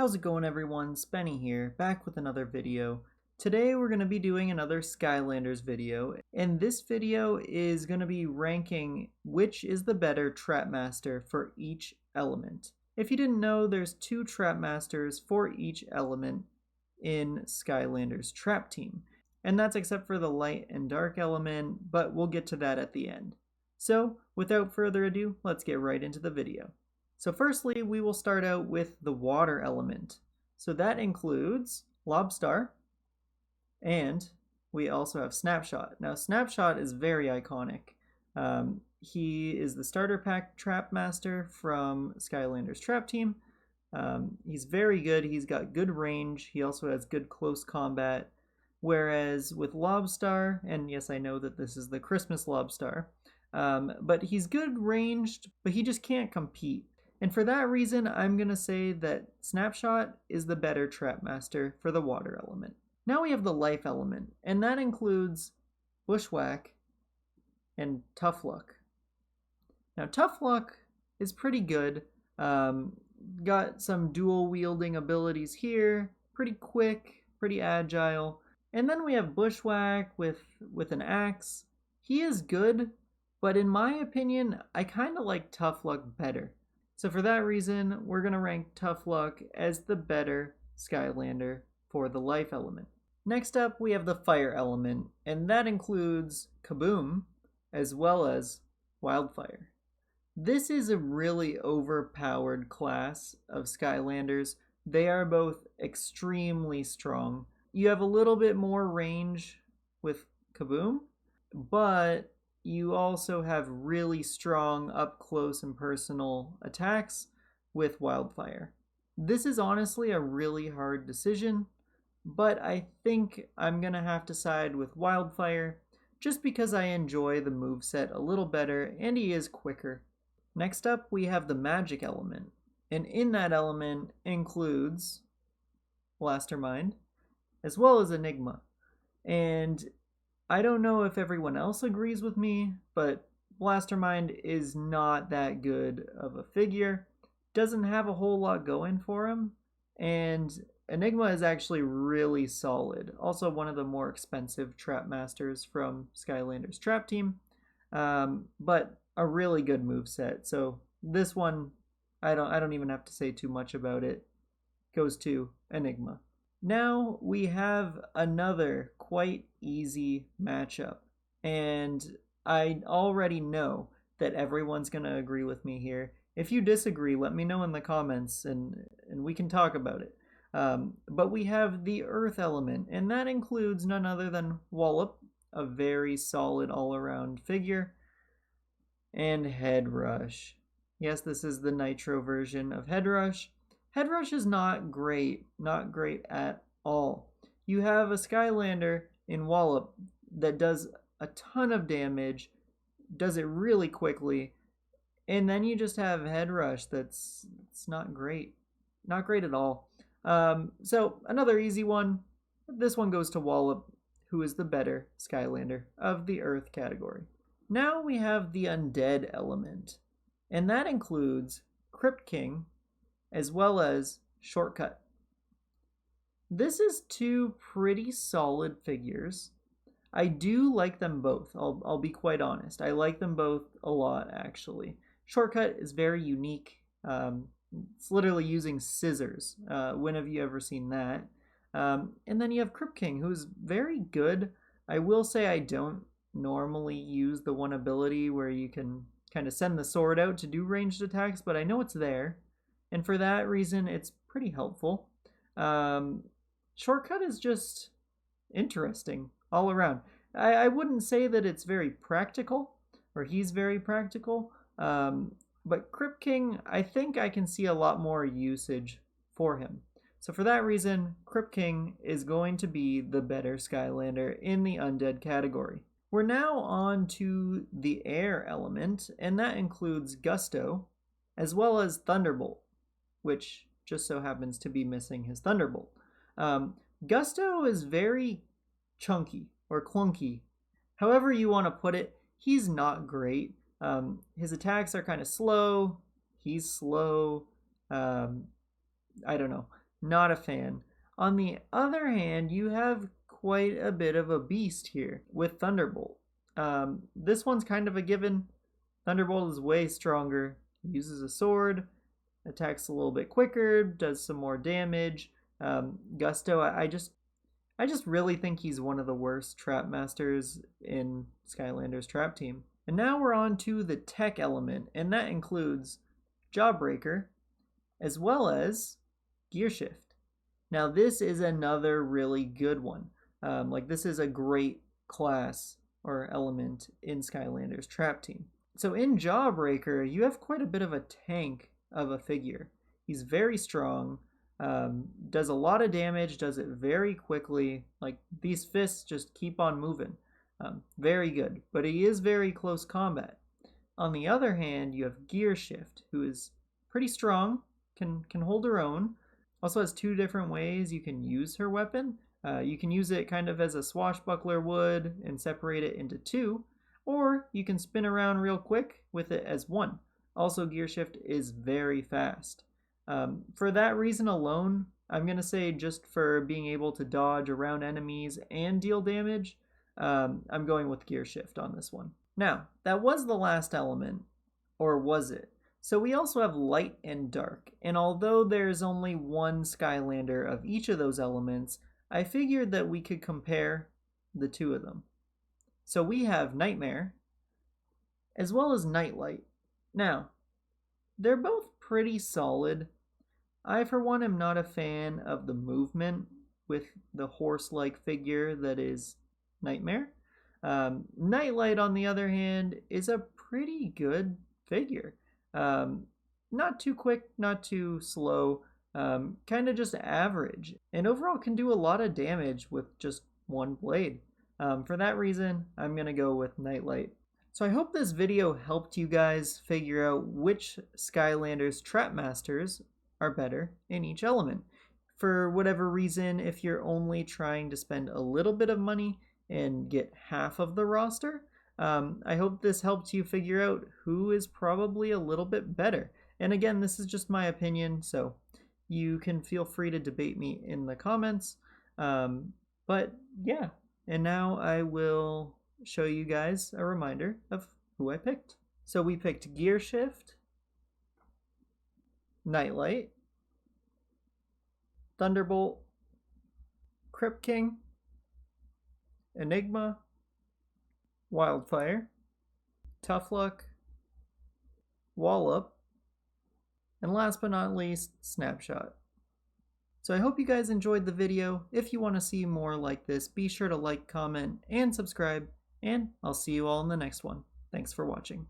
How's it going, everyone? Spenny here, back with another video. Today we're going to be doing another Skylanders video, and this video is going to be ranking which is the better Trap Master for each element. If you didn't know, there's 2 Trap Masters for each element in Skylanders Trap Team, and that's except for the Light and Dark element, but we'll get to that at the end. So, without further ado, let's get right into the video. So firstly, we will start out with the water element. So that includes Lobstar, and we also have Snapshot. Now Snapshot is very iconic. He is the starter pack Trap Master from Skylanders Trap Team. He's very good. He's got good range. He also has good close combat. Whereas with Lobstar, and yes, I know that this is the Christmas Lobstar, but he's good ranged, but he just can't compete. And for that reason, I'm going to say that Snapshot is the better Trap Master for the water element. Now we have the life element, and that includes Bushwhack and Tough Luck. Now Tough Luck is pretty good. Got some dual wielding abilities here, pretty quick, pretty agile. And then we have Bushwhack with an axe. He is good, but in my opinion, I kind of like Tough Luck better. So for that reason, we're going to rank Tough Luck as the better Skylander for the life element. Next up, we have the fire element, and that includes Kaboom as well as Wildfire. This is a really overpowered class of Skylanders. They are both extremely strong. You have a little bit more range with Kaboom, but you also have really strong up close and personal attacks with Wildfire. This is honestly a really hard decision, but I think I'm gonna have to side with Wildfire just because I enjoy the moveset a little better and he is quicker. Next up, we have the magic element, and in that element includes Blastermind as well as Enigma. And I don't know if everyone else agrees with me, but Blastermind is not that good of a figure, doesn't have a whole lot going for him, and Enigma is actually really solid. Also one of the more expensive Trap Masters from Skylanders Trap Team, but a really good moveset. So this one, I don't even have to say too much about it. Goes to Enigma. Now we have another quite easy matchup, and I already know that everyone's going to agree with me here. If you disagree, let me know in the comments and we can talk about it. But we have the earth element, and that includes none other than Wallop, a very solid all-around figure, and Headrush. Yes, this is the Nitro version of Headrush. Headrush is not great at all. You have a Skylander in Wallop that does a ton of damage, does it really quickly, and then you just have Headrush that's not great. Not great at all. So another easy one. This one goes to Wallop, who is the better Skylander of the Earth category. Now we have the Undead element, and that includes Crypt King as well as Shortcut. This is 2 pretty solid figures. I do like them both, I'll be quite honest. I like them both a lot, actually. Shortcut is very unique. It's literally using scissors. When have you ever seen that? And then you have Crypt King, who's very good. I will say I don't normally use the one ability where you can kind of send the sword out to do ranged attacks, but I know it's there. And for that reason, it's pretty helpful. Shortcut is just interesting all around. I wouldn't say that it's very practical, or he's very practical, but Crypt King, I think I can see a lot more usage for him. So for that reason, Crypt King is going to be the better Skylander in the Undead category. We're now on to the air element, and that includes Gusto, as well as Thunderbolt, which just so happens to be missing his Thunderbolt. Gusto is very chunky or clunky. However you want to put it, he's not great. His attacks are kind of slow. He's slow. I don't know. Not a fan. On the other hand, you have quite a bit of a beast here with Thunderbolt. This one's kind of a given. Thunderbolt is way stronger. Uses a sword, attacks a little bit quicker, does some more damage. Gusto, I just really think he's one of the worst trap masters in Skylanders Trap Team. And now we're on to the tech element, and that includes Jawbreaker, as well as Gear Shift. Now this is another really good one. This is a great class or element in Skylanders Trap Team. So in Jawbreaker, you have quite a bit of a tank of a figure. He's very strong, does a lot of damage, does it very quickly. Like, these fists just keep on moving. Very good, but he is very close combat. On the other hand, you have Gear Shift, who is pretty strong, can hold her own. Also has two different ways you can use her weapon. You can use it kind of as a swashbuckler would and separate it into two, or you can spin around real quick with it as one. Also, Gear Shift is very fast. For that reason alone, I'm going to say just for being able to dodge around enemies and deal damage, I'm going with Gear Shift on this one. Now, that was the last element, or was it? So we also have Light and Dark, and although there's only one Skylander of each of those elements, I figured that we could compare the two of them. So we have Nightmare, as well as Nightlight. Now, they're both pretty solid. I, for one, am not a fan of the movement with the horse-like figure that is Nightmare. Nightlight, on the other hand, is a pretty good figure. Not too quick, not too slow, kind of just average, and overall can do a lot of damage with just one blade. For that reason, I'm going to go with Nightlight. So I hope this video helped you guys figure out which Skylanders Trap Masters are better in each element. For whatever reason, if you're only trying to spend a little bit of money and get half of the roster, I hope this helped you figure out who is probably a little bit better. And again, this is just my opinion, so you can feel free to debate me in the comments. But yeah, and now I will show you guys a reminder of who I picked. So we picked Gear Shift, Nightlight, Thunderbolt, Crypt King, Enigma, Wildfire, Tough Luck, Wallop, and last but not least, Snapshot. So I hope you guys enjoyed the video. If you want to see more like this, be sure to like, comment, and subscribe, and I'll see you all in the next one. Thanks for watching.